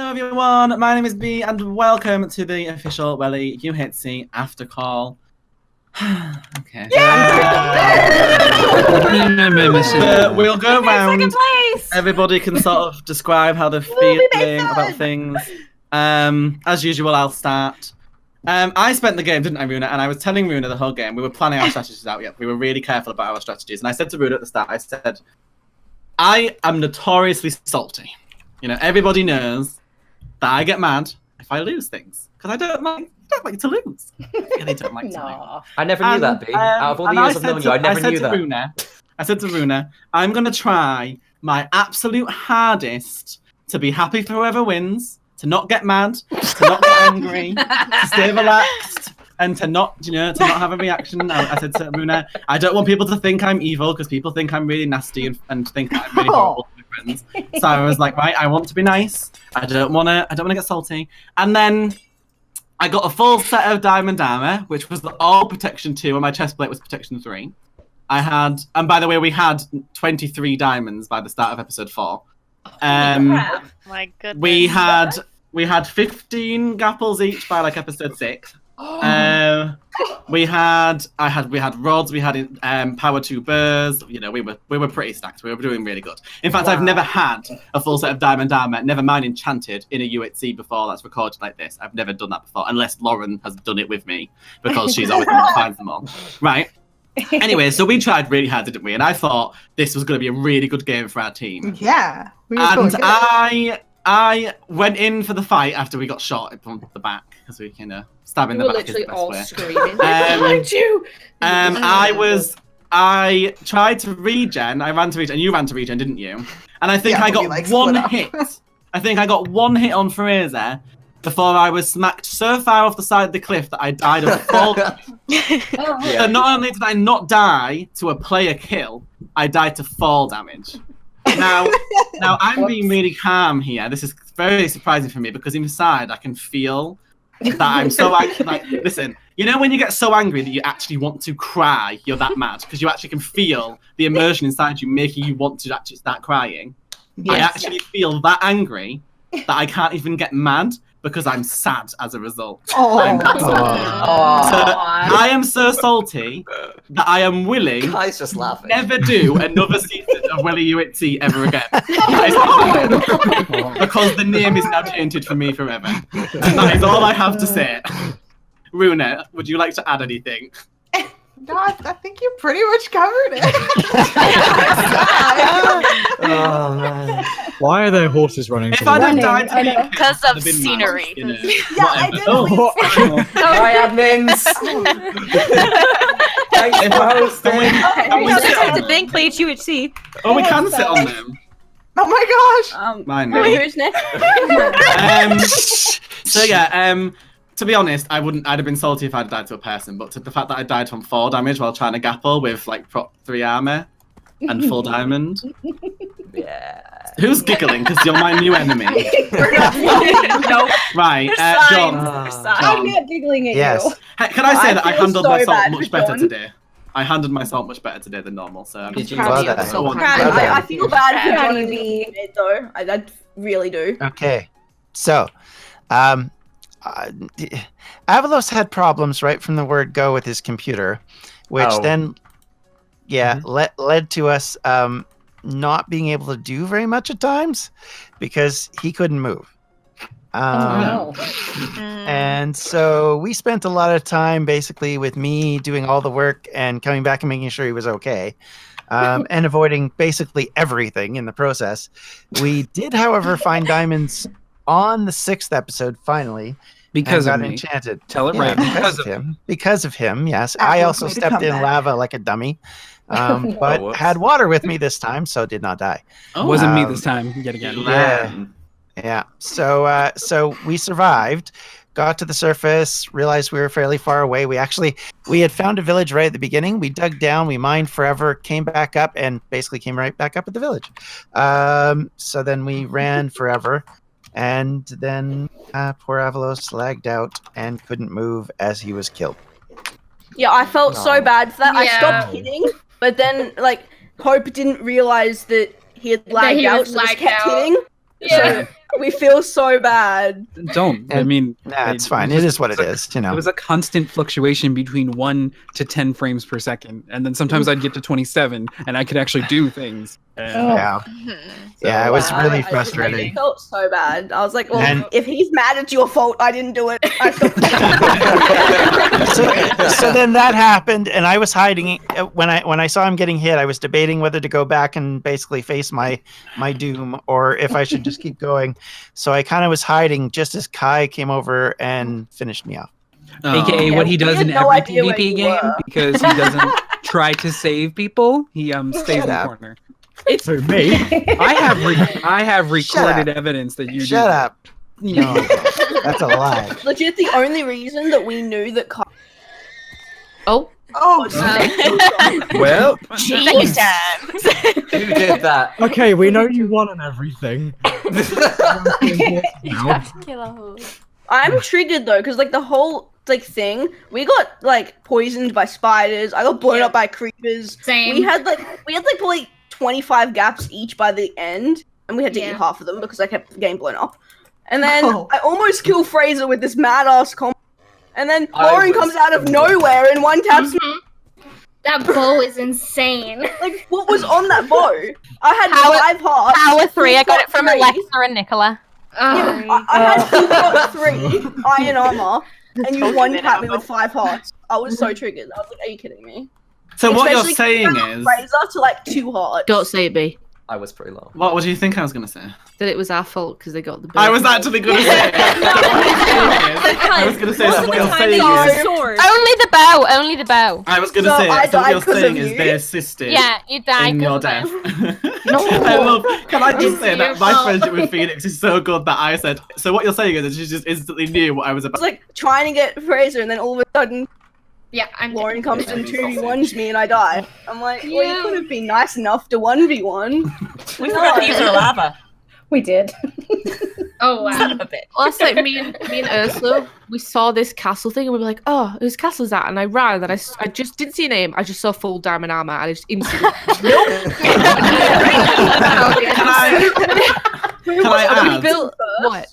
Hello everyone, my name is B and welcome to the official WellyUHC after call. Okay. We'll go around. Everybody can sort of describe how they're feeling about things. As usual, I'll start. I spent the game, didn't I, Runa? And I was telling Runa the whole game. We were planning our strategies out yet. We were really careful about our strategies. And I said to Runa at the start, I said, I am notoriously salty. You know, everybody knows that I get mad if I lose things because I don't like to lose. I really don't like to lose. I never knew that, B. Out of all the years I've known you, I never knew that. I said to Runa, I'm going to try my absolute hardest to be happy for whoever wins, to not get mad, to not get angry, to stay relaxed, and to not, to not have a reaction. I said to Runa, I don't want people to think I'm evil because people think I'm really nasty and think that I'm really horrible to my friends. So I was like, right, I want to be nice. I don't want to get salty. And then I got a full set of diamond armor, which was all protection 2, and my chest plate was protection 3. I had, and by the way, we had 23 diamonds by the start of episode 4. My goodness. We had 15 gapples each by like episode 6. We had rods, we had power 2 burrs. You know, we were pretty stacked. We were doing really good. In fact, I've never had a full set of diamond armor, never mind enchanted, in a UHC before that's recorded like this. I've never done that before, unless Lauren has done it with me because she's always the one that finds them all. Right. Anyway, so we tried really hard, didn't we? And I thought this was going to be a really good game for our team. Yeah. I went in for the fight after we got shot from the back because we stabbing the back is the best way. Screaming. I tried to regen. I ran to regen. You ran to regen, didn't you? And I think I got one hit. I think I got one hit on Fraser before I was smacked so far off the side of the cliff that I died of fall. So not only did I not die to a player kill, I died to fall damage. Now I'm being really calm here. This is very surprising for me because inside I can feel that I'm so angry. Like, listen, you know when you get so angry that you actually want to cry, you're that mad because you actually can feel the emotion inside you making you want to actually start crying. Yes, I actually feel that angry that I can't even get mad because I'm sad as a result. So I am so salty that I am willing to never do another season of WellyUHC ever again. Because the name is now tainted for me forever. And that is all I have to say. Runa, would you like to add anything? No, I think you pretty much covered it. Oh man! Why are there horses running? If I'd have died because of scenery. Yeah, I didn't. Hi, admins. Thanks for hosting. We have to thank PlayUHC. Oh, we can sit on them. Oh my gosh! Mine. Who's next? So yeah, to be honest, I'd have been salty if I'd died to a person, but to the fact that I died from 4 damage while trying to gapple with like prop 3 armor and full diamond. Yeah. Who's giggling? Because you're my new enemy. Nope. Right, John. I'm not giggling at you. Can I say that I handled my salt much better today? I handled my salt much better today than normal. So I'm Did you proud love of that? you. I feel bad for Johnny B, though. I really do. Okay, so, Avalos had problems right from the word go with his computer, which then, led to us not being able to do very much at times because he couldn't move. And so we spent a lot of time basically with me doing all the work and coming back and making sure he was okay. And avoiding basically everything in the process. We did, however, find diamonds on the 6th episode, finally. Because of got me. Enchanted. Tell it right. Because of him, yes. I also stepped in lava like a dummy. But had water with me this time, so did not die. Wasn't me this time, yet again. Yeah. So we survived. Got to the surface, realized we were fairly far away. We had found a village right at the beginning. We dug down, we mined forever, came back up, and basically came right back up at the village. So then we ran forever, and then poor Avalos lagged out and couldn't move as he was killed. Yeah, I felt so bad for that. I stopped hitting, but then, like, Hope didn't realize that he had lagged out, so just kept hitting. Yeah. So We feel so bad. Don't. I mean, nah, it's fine. It is what it is. You know, it was a constant fluctuation between 1 to 10 frames per second, and then sometimes I'd get to 27, and I could actually do things. Yeah, yeah, it was really frustrating. I felt so bad. I was like, well, if he's mad, it's your fault. I didn't do it. I so then that happened, and I was hiding. When I saw him getting hit, I was debating whether to go back and basically face my doom, or if I should just keep going. So I kind of was hiding just as Kai came over and finished me off. AKA what he does in every PvP game, because he doesn't try to save people. He stays in the corner. It's for me. I have recorded evidence that you Shut up. No, that's a lie. Legit, the only reason that we knew that Kai... Oh. Well, Jeez. Who did that? Okay, we know you won on everything. I'm triggered though, because like the whole thing, we got like poisoned by spiders. I got blown up by creepers. Same. We had probably 25 gaps each by the end, and we had to eat half of them because I kept getting blown up. And then I almost kill Fraser with this mad ass combo. And then Lauren comes out of nowhere and one taps me. That bow is insane. Like, what was on that bow? I had 5 hearts. Power 3. I got it from Alexa and Nicola. I had 3 iron armor, and you one tapped me with 5 hearts. I was so triggered. I was like, are you kidding me? So what you're saying is... Fraser to like 2 hearts. Don't say it, B. I was pretty low. What do you think I was going to say? That it was our fault because they got the... I was actually going to say it. I was going to say that what you're saying is... Only the bow, only the bow. I was going to say it. So what you're saying is they assisted you died in your death. I love... Can I just say that my friendship with Phoenix is so good that I said... So what you're saying is that she just instantly knew what I was about. I was like trying to get Fraser, and then all of a sudden... Yeah, Lauren comes and 2v1s me and I die. I'm like, well, you could have been nice enough to 1v1. We forgot to use our lava. We did. Oh, wow. Also, me and Ursula, we saw this castle thing and we were like, oh, whose castle is that? And I ran and I just didn't see a name. I just saw full diamond armor and I just instantly... Nope! Can I add? What?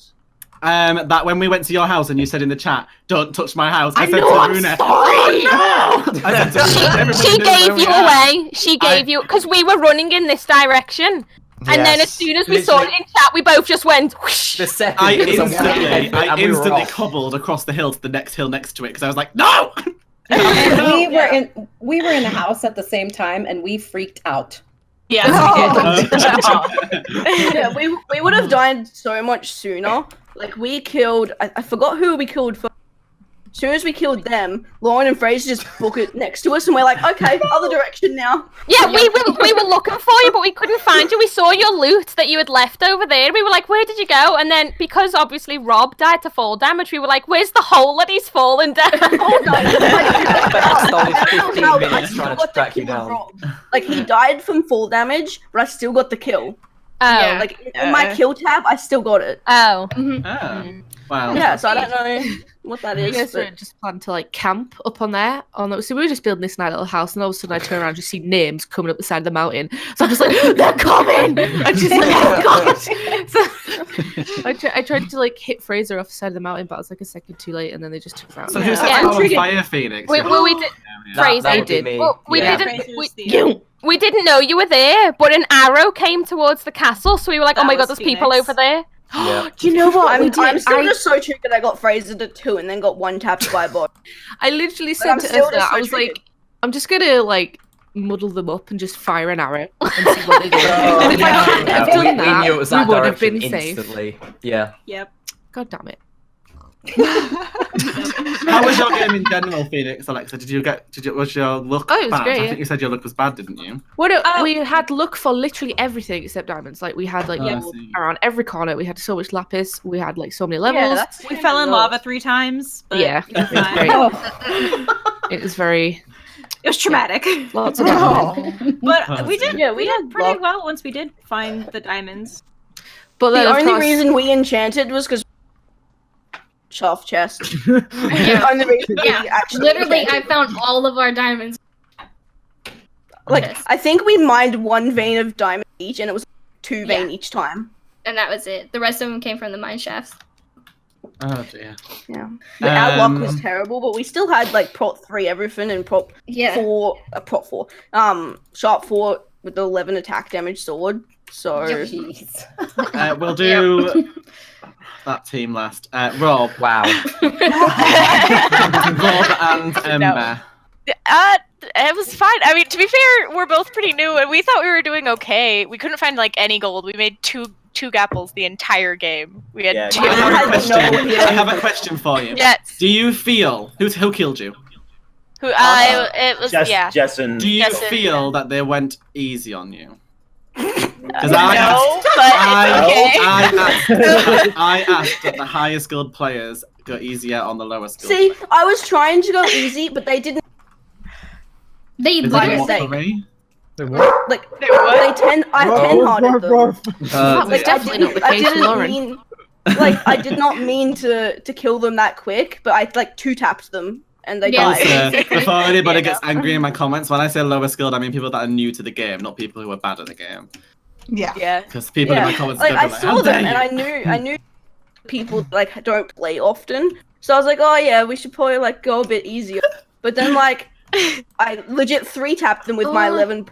That when we went to your house and you said in the chat, "Don't touch my house," I said to Runa, She gave you away. She gave you because we were running in this direction, and then as soon as we saw it in chat, we both just went. Whoosh. The second I instantly cobbled across the hill to the next hill next to it because I was like, "No!" we were in the house at the same time, and we freaked out. Yes, we did. Yeah, we would have died so much sooner. Like, we killed... I forgot who we killed first. As soon as we killed them, Lauren and Fraser just book it next to us, and we're like, okay, other direction now. Yeah, we were looking for you, but we couldn't find you. We saw your loot that you had left over there. We were like, where did you go? And then, because obviously Rob died to fall damage, we were like, where's the hole that he's fallen down? I 15 minutes trying to track you down. Like, he died from fall damage, but I still got the kill. Oh. Like, in my kill tab, I still got it. Oh. Wow. Yeah, so I don't know what that is. I guess we just planned to like camp up on there. So we were just building this nice little house, and all of a sudden I turn around and just see names coming up the side of the mountain. So I'm just like, they're coming! I'm just like, oh god! So I tried to like hit Fraser off the side of the mountain, but I was like a second too late, and then they just took us out. So who set on fire, Phoenix? We did. Fraser did. Well, we didn't. We didn't know you were there, but an arrow came towards the castle, so we were like, oh my god, there's people over there. Yeah. Do you know what? I'm still just so triggered I got Fraser to 2 and then got 1 tapped by a bot. I literally said to Ursula, I was like, I'm just gonna like muddle them up and just fire an arrow and see what they do. And if I hadn't have done that, we knew it was that we would have direction been instantly. safe. Yeah. Yep. God damn it. How was your game in general, Phoenix, Alexa? Was your luck it was bad? great, I think you said your luck was bad, didn't you? Well, we had luck for literally everything except diamonds. Like we had like around every corner. We had so much lapis. We had like so many levels. We fell in lava 3 times. But yeah, it was great. It was very. It was traumatic. Lots of But we did. Yeah, we did pretty well once we did find the diamonds. But the only reason we enchanted was because shelf chest. Literally, I found all of our diamonds. Like, I think we mined 1 vein of diamond each, and it was 2 vein each time. and that was it. The rest of them came from the mine shafts. Oh dear. Yeah. Our luck was terrible, but we still had like prop 3 everything and prop 4, sharp 4 with the 11 attack damage sword. So we'll do that team last. Rob. Wow. Rob and Ember. It was fine. I mean, to be fair, we're both pretty new, and we thought we were doing okay. We couldn't find like any gold. We made two gapples the entire game. We had 2. I have a question for you. Yes. Do you feel who killed you? It was Jessen. Do you feel that they went easy on you? Because I asked that the higher skilled players go easier on the lower skilled. See, I was trying to go easy, but they didn't. They literally like they 10. I 10-hearted them. That's definitely not the case, Lauren. I did not mean to kill them that quick, but I like 2-tapped them. And they died. Also, before anybody gets angry in my comments, when I say lower skilled, I mean people that are new to the game, not people who are bad at the game. Yeah. Because people in my comments like, I like, saw them and I knew people like don't play often, so I was like, oh yeah, we should probably like go a bit easier. But then like I legit 3-tapped them with my 11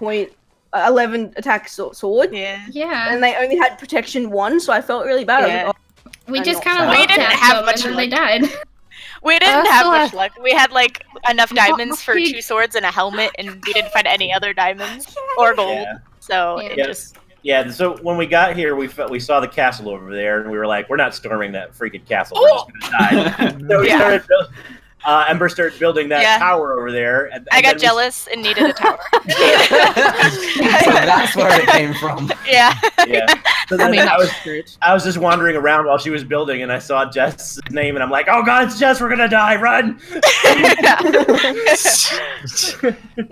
attack sword. Yeah. And they only had protection 1, so I felt really bad. Yeah. We just kind of we didn't have much and then they died. We didn't have much luck. We had like enough diamonds for 2 swords and a helmet, and we didn't find any other diamonds or gold. Yeah. So Yeah, so when we got here, we saw the castle over there, and we were like, we're not storming that freaking castle. We're just gonna die. So we started Ember started building that tower over there. And I got jealous and needed a tower. So that's where it came from. Yeah. So then I was just wandering around while she was building, and I saw Jess's name, and I'm like, oh god, it's Jess, we're gonna die, run!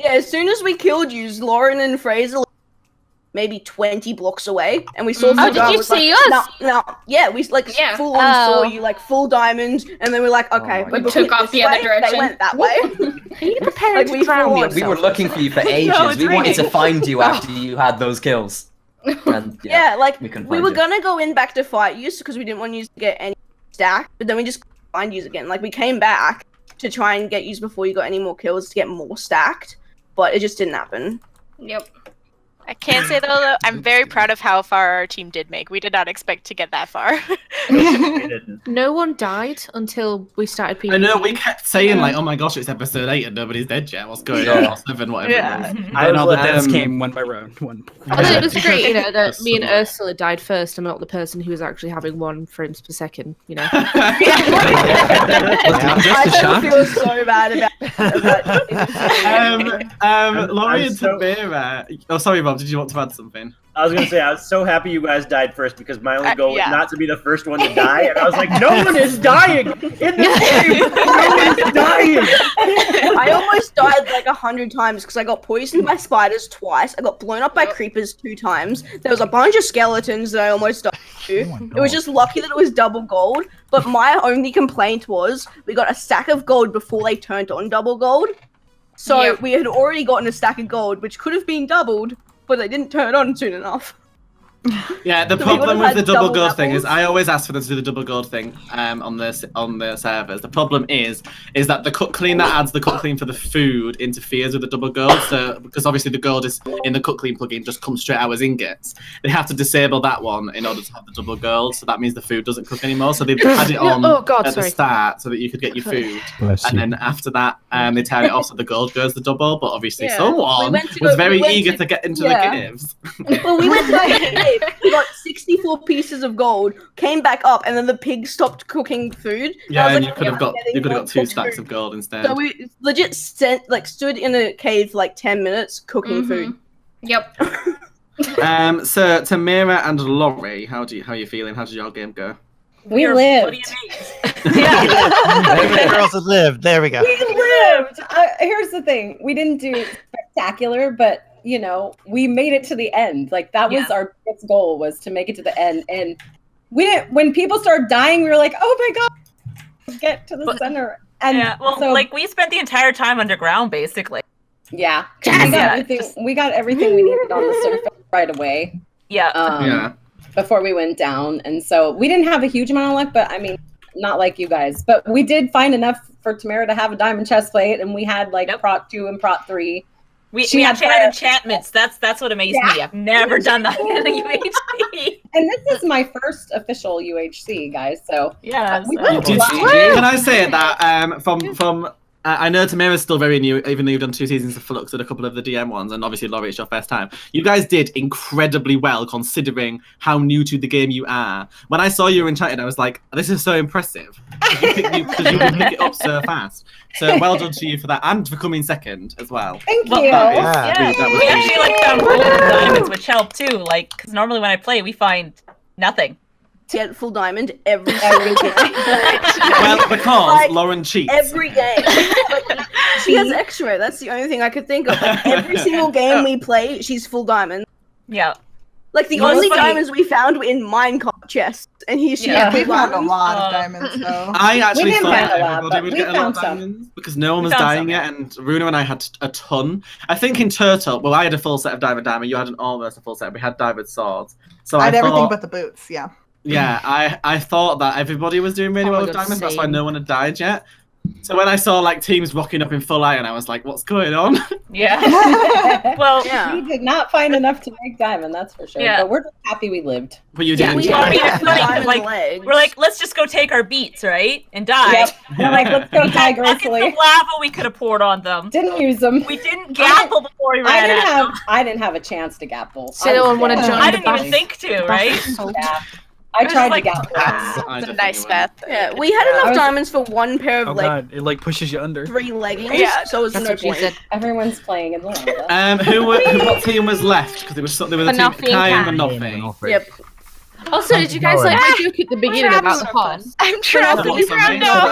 As soon as we killed you, Lauren and Fraser maybe 20 blocks away, and we saw. Oh, did you see us? No, yeah, we like full on saw you, like full diamond, and then we're like, okay, we took off the other direction. They went that way. Are you prepared to drown yourself? We were looking for you for ages. We wanted to find you after you had those kills. And, we were gonna go in back to fight you because we didn't want you to get any stack, but then we just find you again. Like we came back to try and get you before you got any more kills to get more stacked, but it just didn't happen. Yep. I can't say though, I'm very proud of how far our team did make. We did not expect to get that far. No one died until we started PvP. I know, we kept saying like, oh my gosh, it's episode 8 and nobody's dead yet. What's going on? Or 7, whatever it was. And all the deaths came one by one. Although it was great, you know, that me and Ursula died first. I'm not the person who was actually having 1 frames per second, you know. I still feel so bad about Laurie and Tamira. Oh, sorry, Rob. Did you want to add something? I was gonna say I was so happy you guys died first because my only goal was not to be the first one to die, and I was like, no one is dying in this game. No one is dying. I almost died like 100 times because I got poisoned by spiders twice. I got blown up by creepers 2 times. There was a bunch of skeletons that I almost died to. It was just lucky that it was double gold. But my only complaint was we got a stack of gold before they turned on double gold. So we had already gotten a stack of gold, which could have been doubled, but they didn't turn on soon enough. Yeah, the problem with the double gold thing is I always ask for them to do the double gold thing on the servers. The problem is that the cook clean that adds the cook clean for the food interferes with the double gold. So because obviously the gold is in the cook clean plugin just comes straight out as ingots, they have to disable that one in order to have the double gold. So that means the food doesn't cook anymore. So they had it on at the start so that you could get your food, and then after that they turn it off so the gold goes the double. But obviously someone was very eager to get into the caves. Well, we went to the cave. We got 64 pieces of gold, came back up, and then the pig stopped cooking food. Yeah, and you could have got 2 stacks of gold instead. So we legit stood in a cave for like 10 minutes cooking food. Yep. So Tamira and Laurie, how are you feeling? How did your game go? We lived. What do you mean? The girls have lived. There we go. We lived. Here's the thing: we didn't do spectacular, but you know, we made it to the end. Like that was our biggest goal, was to make it to the end. And we didn't. When people started dying, we were like, "Oh my god, let's get to the center!" And like we spent the entire time underground, basically. Yeah, we got everything we needed on the surface right away. Yeah. before we went down, and so we didn't have a huge amount of luck. But I mean, not like you guys. But we did find enough for Tamara to have a diamond chest plate, and we had like Prot 2 and Prot 3. We actually had enchantments. That's what amazed me. I've never done that in a UHC. And this is my first official UHC, guys. So yeah. Can I say that from I know Tamara's still very new, even though you've done 2 seasons of Flux and a couple of the DM ones, and obviously Laurie, it's your first time. You guys did incredibly well considering how new to the game you are. When I saw you were enchanted, I was like, this is so impressive. Because you can pick it up so fast. So well done to you for that, and for coming second as well. Thank you. We actually found gold and diamonds, which helped too. Like, because normally when I play, we find nothing. Get full diamond every single game. Well, because Lauren cheats. Every game. She has extra. That's the only thing I could think of. Like, every single game we play, she's full diamond. Yeah. Like the only diamonds we found were in minecart chests, and we found a lot of diamonds though. I actually thought everybody would get a lot of diamonds because no one was dying yet, and Runa and I had a ton. I think in Turtle, well, I had a full set of diamond, you had almost a full set. We had diamond swords. So I had everything but the boots. Yeah. Yeah, I thought that everybody was doing really well with diamonds. That's why no one had died yet. So when I saw like teams rocking up in full iron, I was like, "What's going on?" Yeah. Well, we did not find enough to make diamond. That's for sure. Yeah. But we're just happy we lived. But you didn't. We're like, let's just go take our beats, right, and die. Yep. We're like, let's go die gracefully. The lava we could have poured on them. Didn't use them. We didn't gapple before we ran out. I didn't have a chance to gapple. So no one wanted to join. I didn't even think to, right? Yeah. I tried to gapple. It's a nice math. Yeah, we had enough diamonds for one pair of God, it like pushes you under. 3 leggings. Yeah, so it's no point. Everyone's playing in the what team was left? Because there was a team Kai and Banoffee. Yep. Also, did you guys like my joke at the beginning about the horse? I'm trying to figure out now.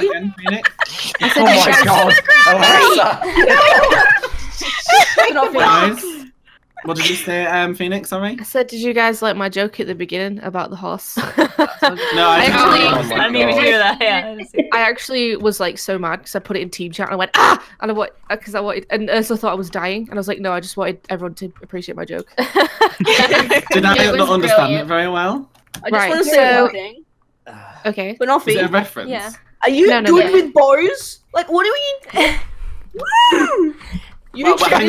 Oh my god. What did you say, Phoenix? Sorry. I said, did you guys like my joke at the beginning about the horse? No, I didn't even hear that. Yeah. I actually was like so mad because I put it in team chat and I went and I wanted, and Ursula thought I was dying, and I was like, no, I just wanted everyone to appreciate my joke. Did I not understand it very well? I just want to say one thing. Okay. Banoffee. Is it a reference? Yeah. Are you good with bows? Like, what do we? Hang on. We'll get to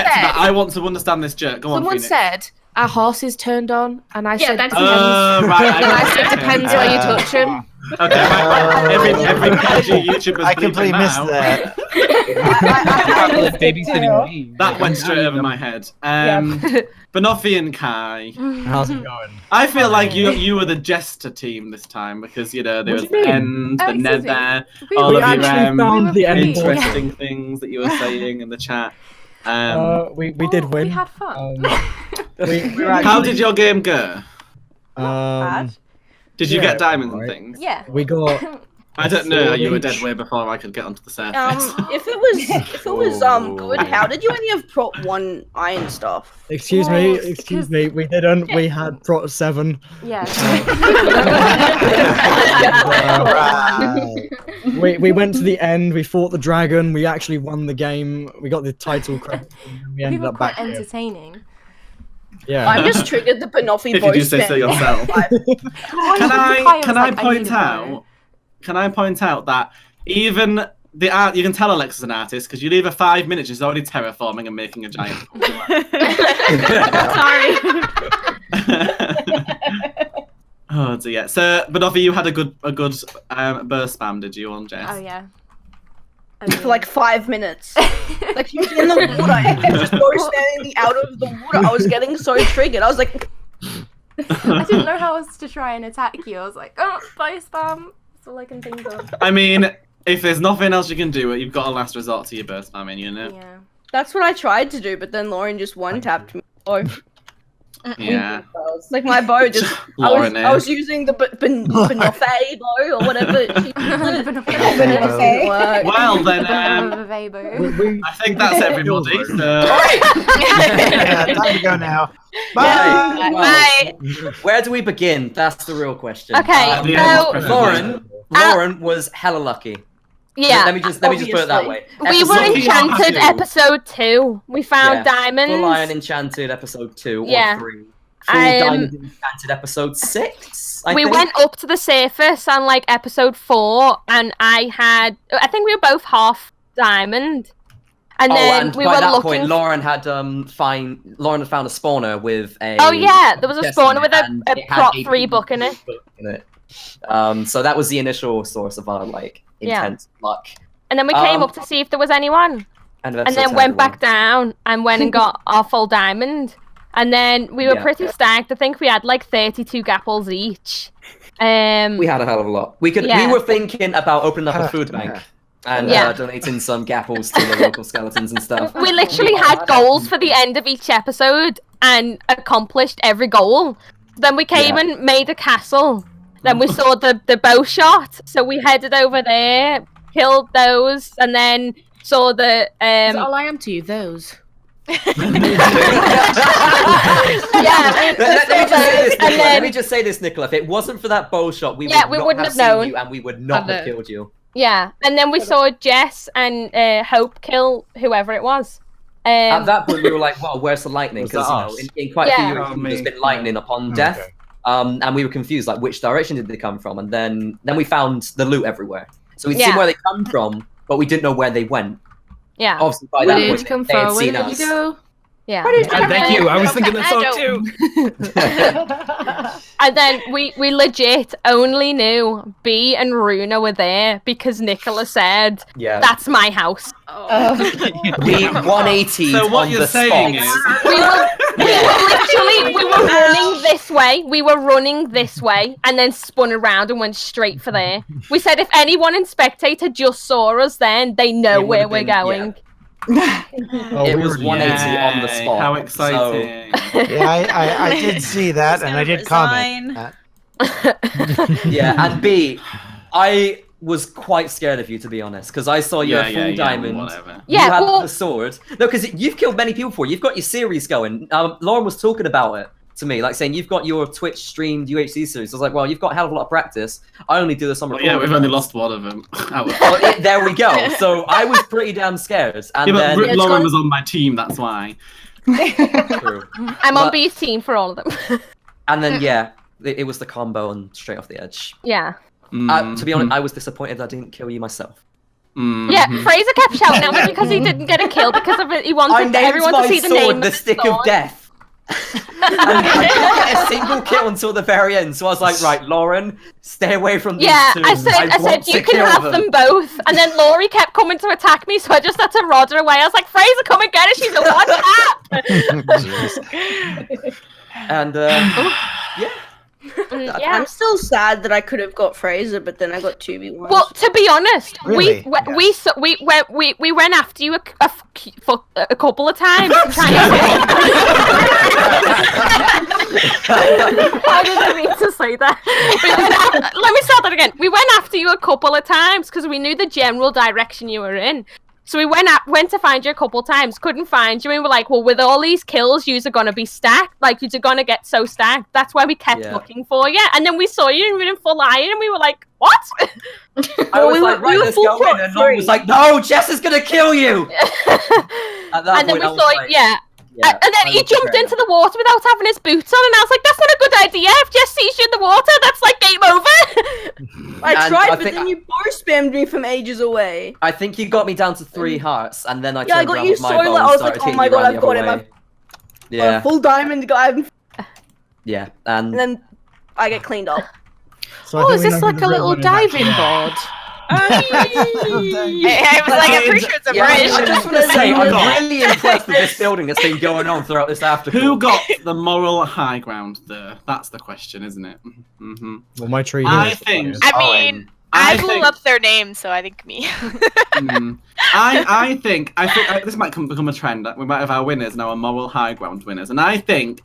that. I want to understand this joke. Go on, Someone Phoenix. said our horses turned on, and I said depends. Right. And I said depends where you touch him. Okay, every PG YouTuber's I completely missed that. Babysitting me. That went straight over my head. Banoffee and Kai. How's it going? I feel like you were the jester team this time because there was the end, the nether, all of your found the end interesting things that you were saying in the chat. We did win. We had fun. How did your game go? Did you Yeah, get diamonds and right. things? Yeah. We got. I don't know. You were dead way before I could get onto the surface. If it was good, how did you only have Prot 1 iron stuff? Excuse me. We didn't. We had Prot 7. Yeah. We went to the end. We fought the dragon. We actually won the game. We got the title credit. And we ended were up quite back here. entertaining. Yeah. I'm just triggered the Banoffee If voice. you do say so yourself. Can I point out that even the art, you can tell Alexa's an artist because you leave her 5 minutes, she's already terraforming and making a giant. Sorry. Oh dear. So, Banoffee, you had a good burst spam, did you, on Jess? Oh yeah. For like 5 minutes. Like she was in the water and kept just standing out of the water. I was getting so triggered. I was like, I didn't know how else to try and attack you. I was like, oh, fire spam. That's all I can think of. I mean, if there's nothing else you can do, you've got a last resort to your burst spamming, Yeah. that's what I tried to do, but then Lauren just one-tapped me. Oh. Yeah. Like my bow just, I was using the Banoffee bow or whatever. Well then, I think that's everybody. So. Time to go now. Bye. Bye. Where do we begin? That's the real question. Okay, so Lauren was hella lucky. Yeah. Let me just put it that way. We were enchanted episode 2. We found diamonds. Full Iron Enchanted episode 2 or 3. Full Diamond Enchanted episode 6. We went up to the surface on like episode 4, and I think we were both half diamond. And then and we by were that looking. point, Lauren had found a spawner with a. Oh yeah, there was a chest spawner in with it, a and it had prop a 3 book in it. So that was the initial source of our like intense luck. And then we came up to see if there was anyone. And then went back down and went and got our full diamond. And then we were pretty stacked. I think we had like 32 gapples each. We had a hell of a lot. We were thinking about opening up a food bank and donating some gapples to the local skeletons and stuff. We literally had goals for the end of each episode and accomplished every goal. Then we came and made a castle. Then we saw the bow shot, so we headed over there, killed those, and then saw the. Is all I am to you, those. Let me just say this, Nicola. If it wasn't for that bow shot, we wouldn't have known you, and we would not have killed you. Yeah, and then we saw Jess and Hope kill whoever it was. At that point, we were like, "Well, where's the lightning?" Because in quite a few years, there's been lightning upon death, and we were confused, like which direction did they come from? And then we found the loot everywhere, so we'd seen where they come from, but we didn't know where they went. Yeah. Obviously, by that point, they had seen us. Yeah. Thank you. I was thinking the song too. And then we legit only knew B and Runa were there because Nicola said, "That's my house." We 180. So what you're saying is, we were running this way. We were running this way, and then spun around and went straight for there. We said if anyone in Spectator just saw us, then they know where we're going. It was 180 on the spot. How exciting! I did see that, and I did comment. And B, I was quite scared of you, to be honest, because I saw you at full diamond. You had the sword. No, because you've killed many people before. You've got your series going. Lauren was talking about it to me, like saying you've got your Twitch streamed UHC series. I was like, well, you've got a hell of a lot of practice. I only do this on recording. Yeah, we've only lost one of them. Well, there we go. So I was pretty damn scared. And then Lauren was on my team, that's why. True. I'm on B's team for all of them. And then it was the combo and straight off the edge. Yeah. To be honest, I was disappointed I didn't kill you myself. Yeah, Fraser kept shouting at me because he didn't get a kill because of it. He wanted everyone to see the name the stick of death. And I didn't get a single kill until the very end, so I was like, right, Lauren, stay away from these two. I said you can have them both. And then Laurie kept coming to attack me, so I just had to rod her away. I was like, Fraser, come and get her, she's a one tap. And I'm still sad that I could have got Fraser, but then I got 2v1. Well, to be honest, Really? we went after you a couple of times. I didn't mean to say that. Let me start that again. We went after you a couple of times because we knew the general direction you were in. So we went to find you a couple times, couldn't find you, and we're like, well, with all these kills, you're gonna be stacked. Like, you're gonna get so stacked. That's why we kept looking for you. And then we saw you and we were in full iron, and we were like, what? I was like, right, let's go in. And Lauren was like, no, Jess is gonna kill you. And then we saw, and then he jumped into the water without having his boots on, and I was like, that's not a good idea. If Jess sees you in the water, that's like game over. I tried, but then you bar spammed me from ages away. I think you got me down to 3 hearts, and then I I turned got around you with my so bow I and was started like, oh hitting my you god, around I've the got other him. way. Yeah. Full diamond guy. Yeah, And then I get cleaned up. So is this like a little diving board? I was like, I'm pretty sure it's a bridge. I just want to say, I'm really impressed with this building that's been going on throughout this aftercall. Who got the moral high ground there? That's the question, isn't it? Well, my tree. I think. I mean, I blew up their names, so I think me. I think this might become a trend. We might have our winners now, our moral high ground winners, and I think.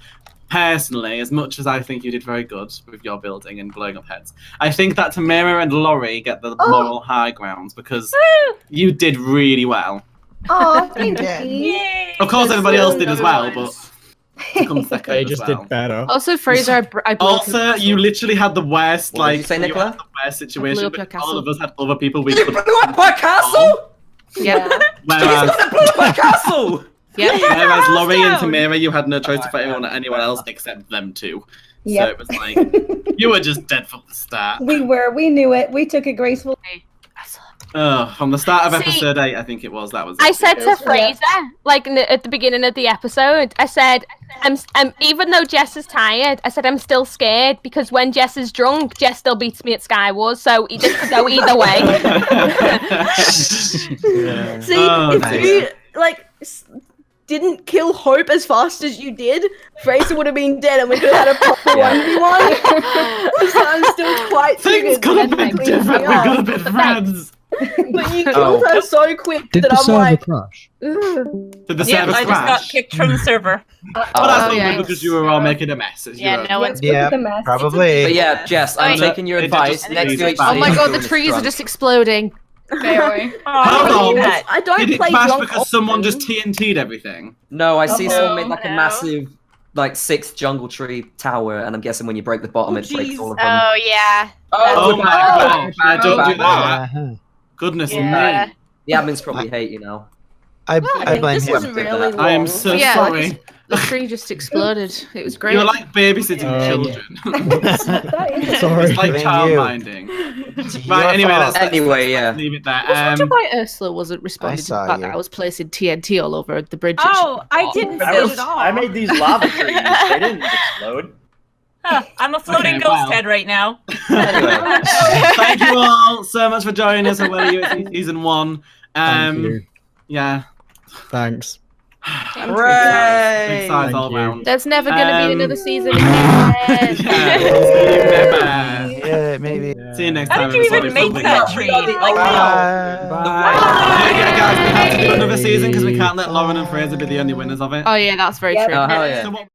Personally, as much as I think you did very good with your building and blowing up heads, I think that Tamira and Laurie get the moral high grounds because you did really well. Oh, thank you. Of course, everybody else did as well, but to come second They as just well. did better. Also, Fraser, I blew Also, you literally had the worst, What did you say, Nicola? had the worst situation. I blew up your All of castle. us had other people we You blew up my castle? Yeah. Whereas, Blew up my castle? Yeah. Whereas Laurie and Tamira, you had no choice to fight anyone else except them two. Yep. So it was like, you were just dead from the start. We were. We knew it. We took it gracefully. From the start of episode 8, I think it was. That was. I said to Fraser, like at the beginning of the episode, I said, "I'm even though Jess is tired, I said I'm still scared because when Jess is drunk, Jess still beats me at Skywars, so this could go either way." See, if you didn't kill Hope as fast as you did, Fraser would have been dead and we could have had a proper 1v1. So I'm still quite Things could have been different. We could have been friends. But you killed her so quick Did that the I'm server like, crash? Did the Yeah, server I just got crash? kicked from the server. But that's not because you were all making a mess. No one's probably. But yeah, Jess, I'm taking your advice. Next UHC, Oh my god, the is trees are drunk. just exploding. Very. Hold on. I don't Did it play crash drunk because someone just TNT'd everything? No, I see someone made like a no. massive, like 6 jungle tree tower, and I'm guessing when you break the bottom, it breaks all of them. Oh yeah. Oh my god! Don't do that. Goodness me. Yeah. The admins probably hate you now. I blame this him. is really I am long. so Yeah, sorry. The tree just exploded. It was great. You're like babysitting children. Sorry. It's like Blame child you. minding. It's Right, your anyway, fault. let's Yeah. leave it there. I was wondering why Ursula wasn't responding to the saw fact you. that I was placing TNT all over the bridge. Oh, I didn't see it at all. I made these lava trees. They didn't explode. Huh, I'm a floating Okay, ghost well. head right now. Anyway. Thank you all so much for joining us on WellyUHC Season 1. Thank you. Yeah. Thanks. Hooray! Big size Thank all you. round. There's never going to be another season again. Yeah, maybe. See you next How time. did you even everybody. make that tree? Like, Yeah, guys, we have to do another season because we can't let Lauren and Fraser be the only winners of it. Oh yeah, that's very Yep. true. Oh, hell yeah. So what